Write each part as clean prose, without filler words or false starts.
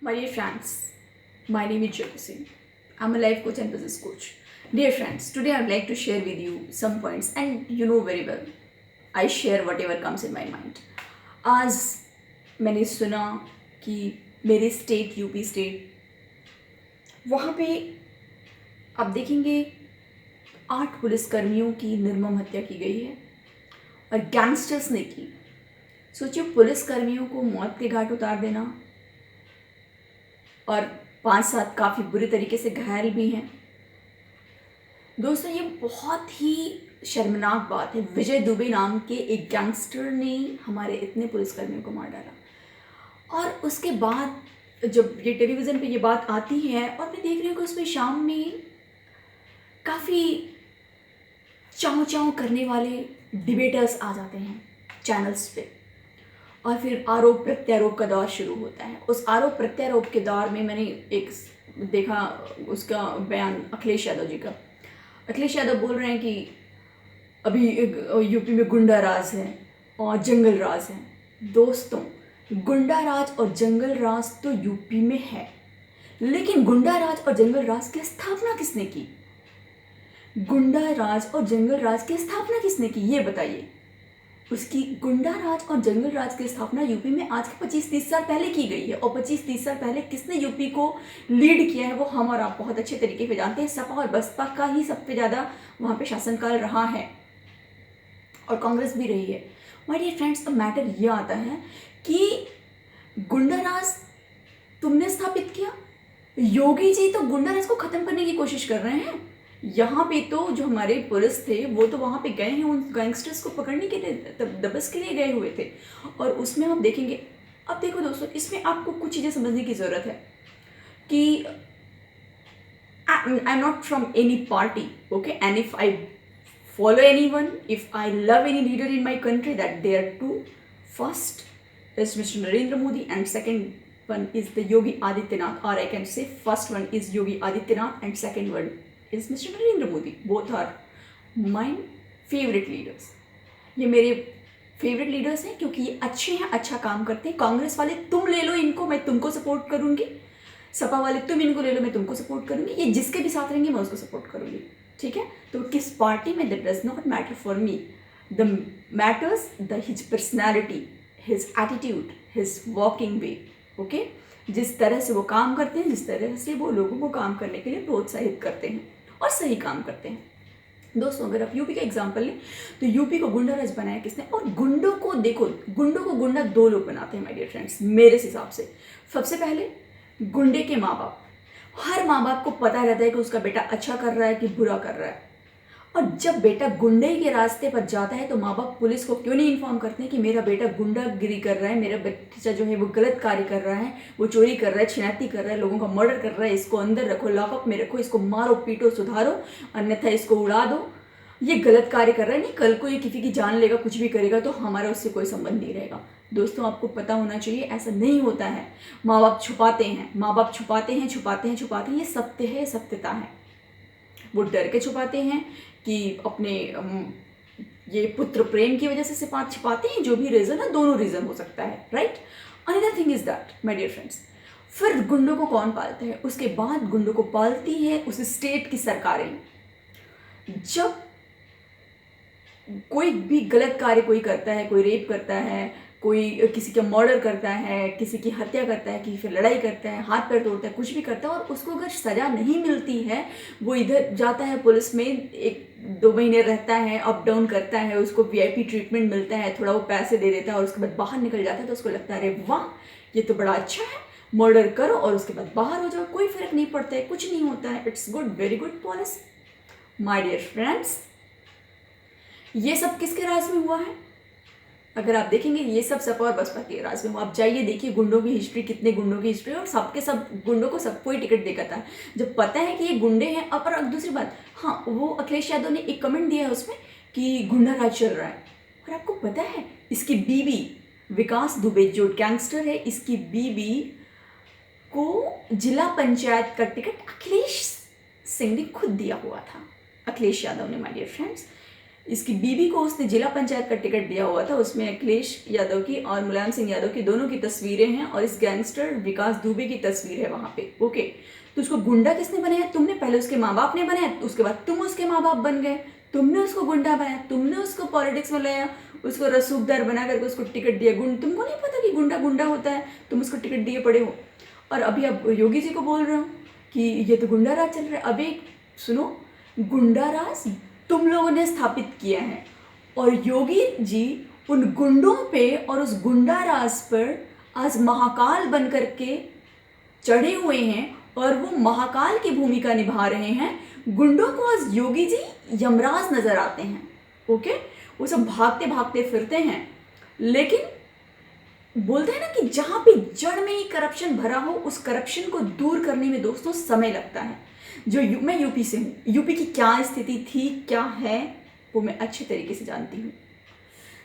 My dear friends, my name is Jyoti Singh. I'm a life coach and business coach. Dear friends, today I'd like to share with you some points, and you know very well, I share whatever comes in my mind. आज मैंने सुना कि मेरे state UP state वहाँ पे आप देखेंगे 8 पुलिसकर्मियों की निर्मम हत्या की गई है और गैंगस्टर्स ने की। सोचिए, पुलिसकर्मियों को मौत के घाट उतार देना और 5-7 काफ़ी बुरी तरीके से घायल भी हैं। दोस्तों, ये बहुत ही शर्मनाक बात है। विजय दुबे नाम के एक गैंगस्टर ने हमारे इतने पुलिसकर्मियों को मार डाला और उसके बाद जब ये टेलीविज़न पे ये बात आती है और मैं देख रही हूँ कि उसमें शाम में काफ़ी चाव चाव करने वाले डिबेटर्स आ जाते हैं चैनल्स पे और फिर आरोप प्रत्यारोप का दौर शुरू होता है। उस आरोप प्रत्यारोप के दौर में मैंने एक देखा उसका बयान अखिलेश यादव जी का। अखिलेश यादव बोल रहे हैं कि अभी यूपी में गुंडा राज है और जंगल राज है। दोस्तों, गुंडा राज और जंगल राज तो यूपी में है, लेकिन गुंडा राज और जंगल राज की स्थापना किसने की? गुंडा राज और जंगल राज की स्थापना किसने की, ये बताइए। उसकी गुंडा राज और जंगल राज की स्थापना यूपी में आज के 25-30 साल पहले की गई है। और 25-30 साल पहले किसने यूपी को लीड किया है वो हम और आप बहुत अच्छे तरीके से जानते हैं। सपा और बसपा का ही सबसे ज़्यादा वहाँ पे शासनकाल रहा है और कांग्रेस भी रही है। माय डियर फ्रेंड्स, अब मैटर ये आता है कि गुंडा राज तुमने स्थापित किया। योगी जी तो गुंडा राज को ख़त्म करने की कोशिश कर रहे हैं। यहाँ पे तो जो हमारे पुलिस थे वो तो वहाँ पे गए हैं उन गैंगस्टर्स को पकड़ने के लिए, दबस के लिए गए हुए थे। और उसमें आप देखेंगे, अब देखो दोस्तों, इसमें आपको कुछ चीज़ें समझने की ज़रूरत है कि आई am not from any party, okay, and if I follow anyone, if I love any leader in my country, that there are two. First is Mr. Narendra Modi and second one is the Yogi Adityanath, or I can say first one is Yogi Adityanath and second one is Mr. Narendra Modi. Both are my favorite leaders. ये मेरे favourite leaders हैं क्योंकि ये अच्छे हैं, अच्छा काम करते हैं। कांग्रेस वाले तुम ले लो इनको, मैं तुमको सपोर्ट करूँगी। सपा वाले तुम इनको ले लो, मैं तुमको सपोर्ट करूँगी। ये जिसके भी साथ रहेंगे मैं उसको सपोर्ट करूँगी, ठीक है। तो किस पार्टी में, that does not matter for me. The matters the his personality, his attitude, his walking way, okay. जिस तरह से वो काम करते हैं, जिस तरह से वो लोगों को काम करने के लिए प्रोत्साहित करते हैं और सही काम करते हैं। दोस्तों, अगर आप यूपी का एग्जाम्पल लें तो यूपी को गुंडा राज बनाया किसने? और गुंडों को देखो, गुंडों को गुंडा 2 लोग बनाते हैं माय डियर फ्रेंड्स, मेरे हिसाब से। सबसे पहले गुंडे के माँ बाप। हर माँ बाप को पता रहता है कि उसका बेटा अच्छा कर रहा है कि बुरा कर रहा है, और जब बेटा गुंडे के रास्ते पर जाता है तो माँ बाप पुलिस को क्यों नहीं इन्फॉर्म करते हैं कि मेरा बेटा गुंडागिरी कर रहा है, मेरा बच्चा जो है वो गलत कार्य कर रहा है, वो चोरी कर रहा है, छिनैती कर रहा है, लोगों का मर्डर कर रहा है, इसको अंदर रखो, लॉकअप में रखो, इसको मारो पीटो सुधारो, अन्यथा इसको उड़ा दो, ये गलत कार्य कर रहा है। नहीं, कल को ये किसी की जान लेगा, कुछ भी करेगा तो हमारा उससे कोई संबंध नहीं रहेगा। दोस्तों, आपको पता होना चाहिए ऐसा नहीं होता है। माँ बाप छुपाते हैं, माँ बाप छुपाते हैं, छुपाते हैं, छुपाते हैं। ये सत्य है, सत्यता है। वो डर के छुपाते हैं कि अपने ये पुत्र प्रेम की वजह से छुपाते हैं। जो भी रीज़न है, दोनों रीज़न हो सकता है, right. Another thing is that my dear friends, फिर गुंडों को कौन पालता है? उसके बाद गुंडों को पालती है उस स्टेट की सरकारें। जब कोई भी गलत कार्य कोई करता है, कोई रेप करता है, कोई किसी का मर्डर करता है, किसी की हत्या करता है, किसी से लड़ाई करता है, हाथ पैर तोड़ता है, कुछ भी करता है और उसको अगर सज़ा नहीं मिलती है, वो इधर जाता है पुलिस में, 1-2 महीने रहता है, अप डाउन करता है, उसको VIP ट्रीटमेंट मिलता है, थोड़ा वो पैसे दे देता है और उसके बाद बाहर निकल जाता है, तो उसको लगता है अरे वाह, ये तो बड़ा अच्छा है, मर्डर करो और उसके बाद बाहर हो जाओ, कोई फ़र्क नहीं पड़ता है, कुछ नहीं होता है। It's good, very good policy my dear friends. ये सब किसके राज में हुआ है? अगर आप देखेंगे, ये सब सपा और बसपा के राज में हुआ। आप जाइए देखिए गुंडों की हिस्ट्री, कितने गुंडों की हिस्ट्री, और सबके सब गुंडों को सबको ही टिकट देकर था जब पता है कि ये गुंडे हैं। और दूसरी बात, हाँ, वो अखिलेश यादव ने एक कमेंट दिया है उसमें कि गुंडा राज चल रहा है। और आपको पता है इसकी बीवी विकास दुबे जो गैंगस्टर है, इसकी बीवी को जिला पंचायत का टिकट अखिलेश सिंह ने खुद दिया हुआ था, अखिलेश यादव ने, माय डियर फ्रेंड्स। इसकी बीबी को उसने जिला पंचायत का टिकट दिया हुआ था, उसमें अखिलेश यादव की और मुलायम सिंह यादव की दोनों की तस्वीरें हैं और इस गैंगस्टर विकास दुबे की तस्वीर है वहाँ पे। ओके, तो उसको गुंडा किसने बनाया? तुमने। पहले उसके माँ बाप ने बनाया, उसके बाद तुम उसके माँ बाप बन गए, तुमने उसको गुंडा बनाया, तुमने उसको पॉलिटिक्स में लाया, उसको रसूखदार बना करके उसको टिकट दिया। तुमको नहीं पता कि गुंडा गुंडा होता है, तुम उसको टिकट दिए पड़े हो और अभी आप योगी जी को बोल रहे हो कि ये तो गुंडा राज चल रहा है। अभी सुनो, गुंडा राज तुम लोगों ने स्थापित किया है और योगी जी उन गुंडों पे और उस गुंडा राज पर आज महाकाल बन करके चढ़े हुए हैं और वो महाकाल की भूमिका निभा रहे हैं। गुंडों को आज योगी जी यमराज नजर आते हैं। ओके, वो सब भागते भागते फिरते हैं, लेकिन बोलते हैं ना कि जहाँ पे जड़ में ही करप्शन भरा हो, उस करप्शन को दूर करने में दोस्तों समय लगता है। मैं यूपी से हूँ, यूपी की क्या स्थिति थी, क्या है, वो मैं अच्छे तरीके से जानती हूँ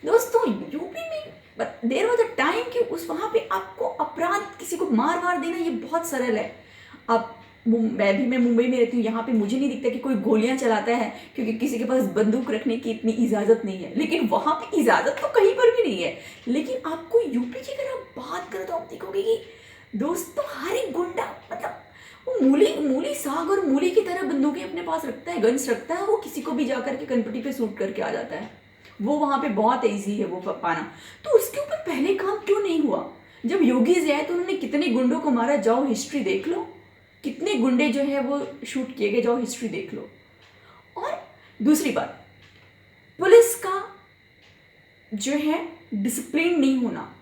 दोस्तों। यूपी में देर वॉज अ टाइम कि उस वहाँ पे आपको अपराध, किसी को मार वार देना ये बहुत सरल है। आप मैं मुंबई में रहती हूँ, यहाँ पे मुझे नहीं दिखता कि कोई गोलियां चलाता है क्योंकि किसी के पास बंदूक रखने की इतनी इजाज़त नहीं है, लेकिन वहाँ पे इजाज़त तो कहीं पर भी नहीं है। लेकिन आपको यूपी की अगर आप बात करें तो आप देखोगे कि दोस्तों हर एक गुंडा मतलब वो मूली साग और मूली की तरह बंदूकें अपने पास रखता है, गन्स रखता है, वो किसी को भी जाकर के कनपटी पे शूट करके आ जाता है। वो वहाँ पे बहुत ईजी है वो पाना। तो उसके ऊपर पहले काम क्यों नहीं हुआ? जब योगी जी आए तो उन्होंने कितने गुंडों को मारा, जाओ हिस्ट्री देख लो, कितने गुंडे जो है वो शूट किए गए, जाओ हिस्ट्री देख लो। और दूसरी बात, पुलिस का जो है डिसिप्लिन नहीं होना,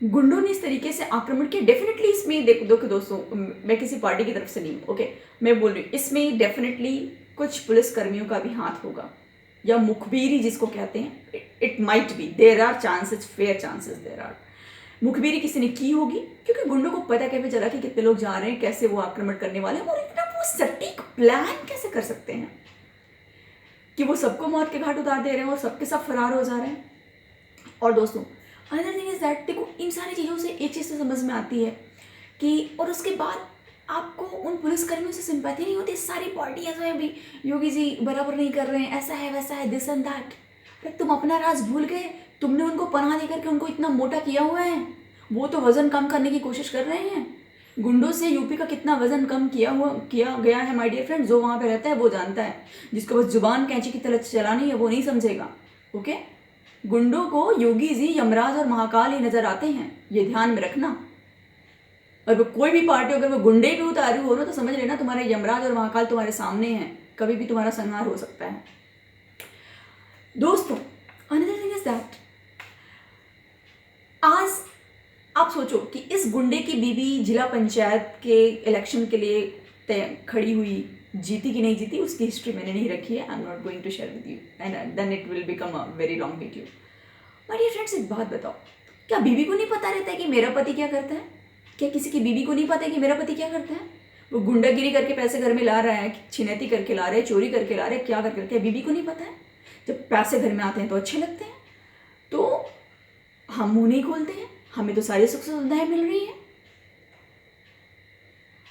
गुंडों ने इस तरीके से आक्रमण किया। डेफिनेटली इसमें देखो दोस्तों, मैं किसी पार्टी की तरफ से नहीं हूँ, ओके, मैं बोल रही हूँ इसमें डेफिनेटली कुछ पुलिस कर्मियों का भी हाथ होगा, या मुखबिरी जिसको कहते हैं, it might be, there are chances, fair chances there are, मुखबिरी किसी ने की होगी, क्योंकि गुंडों को पता कैसे चला कि कितने लोग जा रहे हैं, कैसे वो आक्रमण करने वाले हैं, और इतना वो सटीक प्लान कैसे कर सकते हैं कि वो सबको मौत के घाट उतार दे रहे हैं और सबके सब फरार हो जा रहे हैं। और दोस्तों अनदर थिंग इज दैट, देखो इन सारी चीज़ों से एक चीज़ तो समझ में आती है कि, और उसके बाद आपको उन पुलिसकर्मियों से सिंपैथी नहीं होती। सारी पार्टियां जो है भी योगी जी बराबर नहीं कर रहे हैं, ऐसा है वैसा है, दिस एंड दैट। अरे तुम अपना राज भूल गए, तुमने उनको पनाह देकर के उनको इतना मोटा किया हुआ है, वो तो वजन कम करने की कोशिश कर रहे हैं। गुंडों से यूपी का कितना वजन कम किया गया है माय डियर फ्रेंड, जो वहाँ पे रहता है वो जानता है, जिसको बस जुबान कैंची की तरह चलानी है वो नहीं समझेगा। ओके, गुंडों को योगी जी यमराज और महाकाल ही नजर आते हैं, ये ध्यान में रखना। और वो कोई भी पार्टी अगर वो गुंडे भी उतारी हो रहा तो समझ लेना तुम्हारे यमराज और महाकाल तुम्हारे सामने हैं, कभी भी तुम्हारा संहार हो सकता है। दोस्तों अनदर थिंग इज दैट, आज आप सोचो कि इस गुंडे की बीबी जिला पंचायत के इलेक्शन के लिए खड़ी हुई, जीती कि नहीं जीती उसकी हिस्ट्री मैंने नहीं रखी है, I am not going to share with you and then it will become a very long video. My dear friends, एक बात बताओ, क्या बीबी को नहीं पता रहता है कि मेरा पति क्या करता है? क्या किसी की बीबी को नहीं पता है कि मेरा पति क्या करता है? वो गुंडागिरी करके पैसे घर में ला रहा है, छिनैती करके ला रहा है, चोरी करके ला रहा है, क्या करके, बीबी को नहीं पता है? जब पैसे घर में आते हैं तो अच्छे लगते हैं, तो हम मुंह नहीं खोलते हैं, हमें तो सारी सुख सुविधाएं मिल रही है।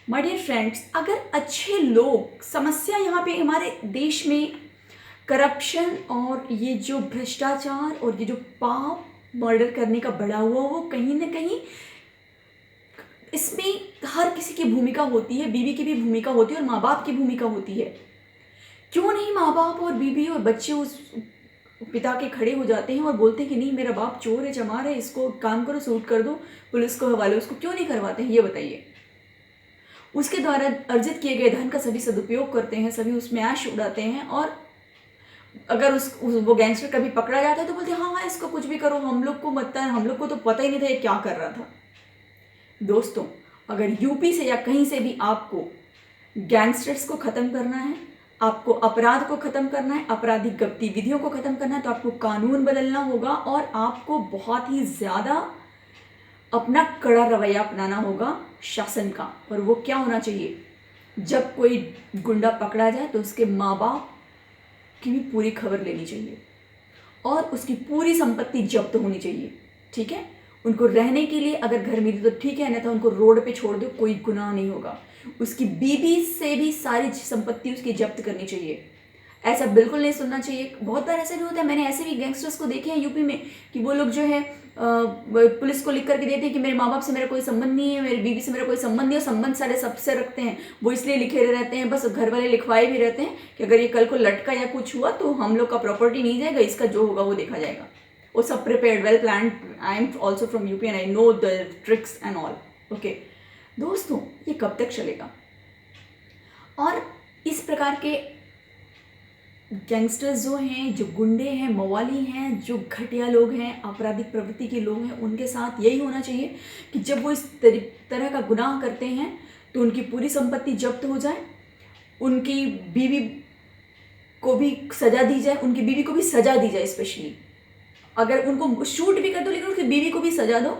माय डियर फ्रेंड्स, अगर अच्छे लोग, समस्या यहाँ पे हमारे देश में करप्शन और ये जो भ्रष्टाचार और ये जो पाप, मर्डर करने का बढ़ा हुआ, वो कहीं ना कहीं इसमें हर किसी की भूमिका होती है, बीवी की भी भूमिका होती है और माँ बाप की भूमिका होती है। क्यों नहीं माँ बाप और बीवी और बच्चे उस पिता के खड़े हो जाते हैं और बोलते हैं कि नहीं मेरा बाप चोर है, चमार है, इसको काम करो, सूट कर दो, पुलिस को हवाले। उसको क्यों नहीं करवाते हैं ये बताइए? उसके द्वारा अर्जित किए गए धन का सभी सदुपयोग करते हैं, सभी उसमें ऐश उड़ाते हैं, और अगर वो गैंगस्टर कभी पकड़ा जाता है तो बोलते हैं हाँ इसको कुछ भी करो, हम लोग को मत, हम लोग को तो पता ही नहीं था ये क्या कर रहा था। दोस्तों अगर यूपी से या कहीं से भी आपको गैंगस्टर्स को ख़त्म करना है, आपको अपराध को ख़त्म करना है, आपराधिक गतिविधियों को ख़त्म करना है, तो आपको कानून बदलना होगा और आपको बहुत ही ज़्यादा अपना कड़ा रवैया अपनाना होगा शासन का। और वो क्या होना चाहिए, जब कोई गुंडा पकड़ा जाए तो उसके माँ बाप की भी पूरी खबर लेनी चाहिए और उसकी पूरी संपत्ति जब्त होनी चाहिए। ठीक है, उनको रहने के लिए अगर घर मिली तो ठीक है, नहीं तो उनको रोड पे छोड़ दो, कोई गुनाह नहीं होगा। उसकी बीबी से भी सारी संपत्ति उसकी जब्त करनी चाहिए ऐसा बिल्कुल नहीं सुनना चाहिए। बहुत बार ऐसा भी होता है, मैंने ऐसे भी गैंगस्टर्स को देखे हैं यूपी में कि वो लोग जो है पुलिस को लिख करके देते हैं कि मेरे माँ बाप से मेरा कोई संबंध नहीं है, मेरी बीवी से मेरा कोई संबंध नहीं है, संबंध सारे सबसे रखते हैं, वो इसलिए लिखे रहते हैं, बस घर वाले लिखवाए भी रहते हैं कि अगर ये कल को लटका या कुछ हुआ तो हम लोग का प्रॉपर्टी नहीं जाएगा, इसका जो होगा वो देखा जाएगा। वो सब prepared, well plan. I am also from UP and I know the tricks and all. Okay दोस्तों, ये कब तक चलेगा? और इस प्रकार के गैंगस्टर्स जो हैं, जो गुंडे हैं, मवाली हैं, जो घटिया लोग हैं, आपराधिक प्रवृत्ति के लोग हैं, उनके साथ यही होना चाहिए कि जब वो इस तरह का गुनाह करते हैं तो उनकी पूरी संपत्ति जब्त हो जाए, उनकी बीवी को भी सजा दी जाए, उनकी बीवी को भी सजा दी जाए। स्पेशली अगर उनको शूट भी कर दो लेकिन उनकी बीवी को भी सजा दो।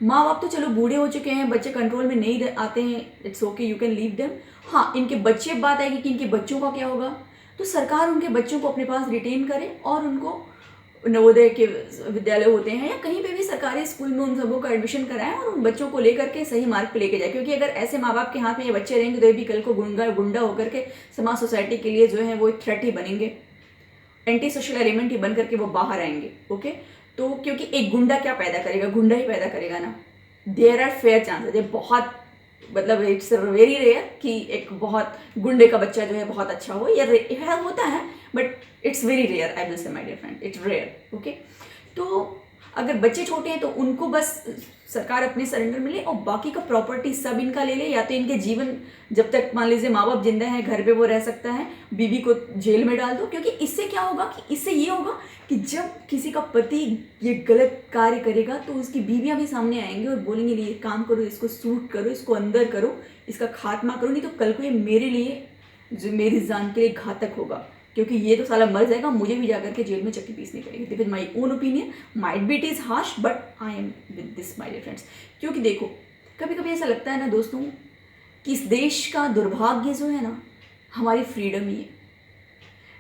माँ बाप तो चलो बूढ़े हो चुके हैं, बच्चे कंट्रोल में नहीं आते हैं, it's okay, you can leave them. हाँ, इनके बच्चे, बात आएगी कि इनके बच्चों का क्या होगा, तो सरकार उनके बच्चों को अपने पास रिटेन करे और उनको नवोदय के विद्यालय होते हैं या कहीं पे भी सरकारी स्कूल में उन सबों का एडमिशन कराएं और उन बच्चों को लेकर के सही मार्ग पे लेके जाए। क्योंकि अगर ऐसे माँ बाप के हाथ में ये बच्चे रहेंगे तो ये भी कल को गुंडा होकर के समाज सोसाइटी के लिए जो है वो थ्रेट ही बनेंगे, एंटी सोशल एलिमेंट ही बन करके वो बाहर आएंगे। ओके, तो क्योंकि एक गुंडा क्या पैदा करेगा, गुंडा ही पैदा करेगा ना। देयर आर फेयर चांसेस, ये बहुत मतलब इट्स वेरी रेयर कि एक बहुत गुंडे का बच्चा जो है बहुत अच्छा हो, ये होता है but it's very rare. I will say my dear friend, it's rare. Okay, तो अगर बच्चे छोटे हैं तो उनको बस सरकार अपने सरेंडर में ले और बाकी का प्रॉपर्टी सब इनका ले ले, या तो इनके जीवन जब तक मान लीजिए माँ बाप जिंदा है घर पे वो रह सकता है, बीवी को जेल में डाल दो। क्योंकि इससे क्या होगा कि इससे ये होगा कि जब किसी का पति ये गलत कार्य करेगा तो उसकी बीवियां भी सामने आएंगी और बोलेंगे ये काम करो, इसको सूट करो, इसको अंदर करो, इसका खात्मा करो, नहीं तो कल को ये मेरे लिए, जो मेरी जान के लिए घातक होगा। क्योंकि ये तो साला मर जाएगा, मुझे भी जाकर के जेल में चक्की पीसनी पड़ेगी। This is my own opinion, might be it is harsh but I am with this my dear friends. क्योंकि देखो कभी कभी ऐसा लगता है ना दोस्तों कि इस देश का दुर्भाग्य जो है ना, हमारी फ्रीडम ही है।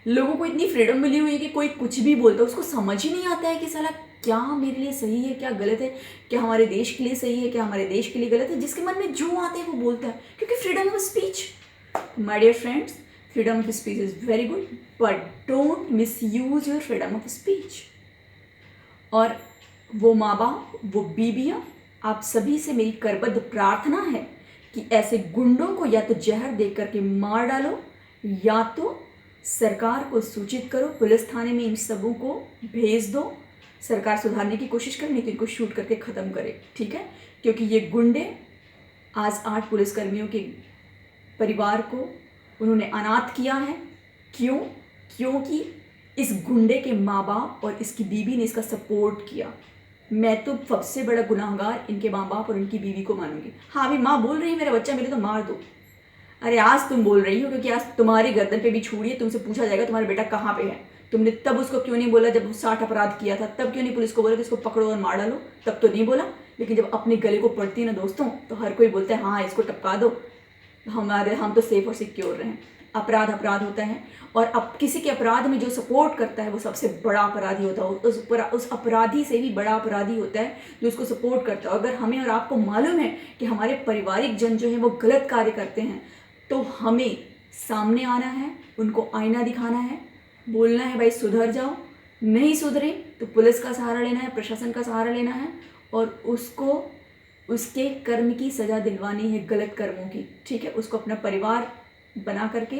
लोगों को इतनी फ्रीडम मिली हुई है कि कोई कुछ भी बोलता है, उसको समझ ही नहीं आता है कि साला क्या मेरे लिए सही है, क्या गलत है, क्या हमारे देश के लिए सही है, क्या हमारे देश के लिए गलत है। जिसके मन में जो आते हैं वो बोलता है, क्योंकि freedom of speech, my dear friends, freedom of speech is very good but don't misuse your freedom of speech. और वो माँ बाप, वो बीबियाँ, आप सभी से मेरी करबद्ध प्रार्थना है कि ऐसे गुंडों को या तो जहर दे करके मार डालो या तो सरकार को सूचित करो, पुलिस थाने में इन सबों को भेज दो, सरकार सुधारने की कोशिश करे, नहीं तो इनको शूट करके ख़त्म करे। ठीक है, क्योंकि ये गुंडे आज 8 पुलिसकर्मियों के परिवार को उन्होंने अनाथ किया है। क्यों? क्योंकि इस गुंडे के माँ बाप और इसकी बीवी ने इसका सपोर्ट किया। मैं तो सबसे बड़ा गुनाहगार इनके माँ बाप और इनकी बीवी को मानूंगी। हाँ, अभी माँ बोल रही है मेरा बच्चा मेरे तो मार दो। अरे आज तुम बोल रही हो क्योंकि आज तुम्हारी गर्दन पे भी छुरी है, तुमसे पूछा जाएगा तुम्हारा बेटा कहाँ पे है। तुमने तब उसको क्यों नहीं बोला जब 60 अपराध किया था? तब क्यों नहीं पुलिस को बोला कि इसको पकड़ो और मार डालो? तब तो नहीं बोला। लेकिन जब अपने गले को पड़ती है ना दोस्तों, तो हर कोई बोलता है हाँ इसको टपका दो, हम तो सेफ और सिक्योर रहें। अपराध होता है और अब किसी के अपराध में जो सपोर्ट करता है वो सबसे बड़ा अपराधी होता है। उस अपराधी से भी बड़ा अपराधी होता है जो उसको सपोर्ट करता है। अगर हमें और आपको मालूम है कि हमारे पारिवारिक जन जो है वो गलत कार्य करते हैं, तो हमें सामने आना है, उनको आईना दिखाना है, बोलना है भाई सुधर जाओ। नहीं सुधरे तो पुलिस का सहारा लेना है, प्रशासन का सहारा लेना है और उसको उसके कर्म की सज़ा दिलवानी है, गलत कर्मों की। ठीक है, उसको अपना परिवार बना करके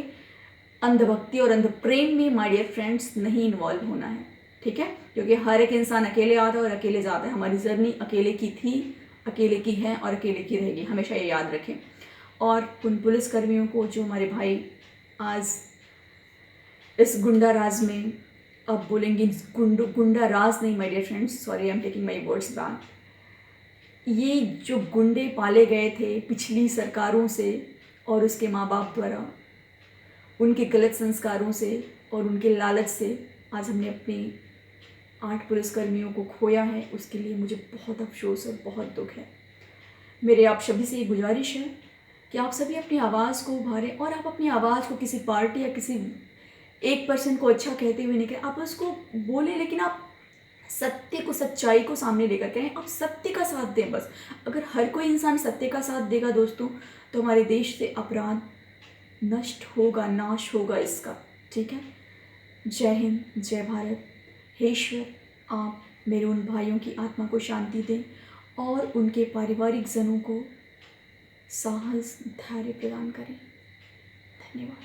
अंधभक्ति और अंधप्रेम में माय डियर फ्रेंड्स नहीं इन्वॉल्व होना है। ठीक है, क्योंकि हर एक इंसान अकेले आता है और अकेले जाता है। हमारी जर्नी अकेले की थी, अकेले की है और अकेले की रहेगी, हमेशा ये याद रखें। और उन पुलिसकर्मियों को जो हमारे भाई आज इस गुंडा राज में, अब बोलेंगे गुंडा राज नहीं my dear friends, sorry I am taking my words back, ये जो गुंडे पाले गए थे पिछली सरकारों से और उसके माँ बाप द्वारा, उनके गलत संस्कारों से और उनके लालच से आज हमने अपने 8 पुलिसकर्मियों को खोया है। उसके लिए मुझे बहुत अफसोस और बहुत दुख है। मेरे आप सभी से ये गुजारिश है कि आप सभी अपनी आवाज़ को उभारें और आप अपनी आवाज़ को किसी पार्टी या किसी एक पर्सन को अच्छा कहते हुए नहीं करें, आप उसको बोलें लेकिन आप सत्य को, सच्चाई को सामने लेकर के आएं, आप सत्य का साथ दें। बस अगर हर कोई इंसान सत्य का साथ देगा दोस्तों, तो हमारे देश से अपराध नष्ट होगा, नाश होगा इसका। ठीक है, जय हिंद, जय भारत। हे ईश्वर, आप मेरे उन भाइयों की आत्मा को शांति दें और उनके पारिवारिक जनों को साहस, धैर्य प्रदान करें। धन्यवाद।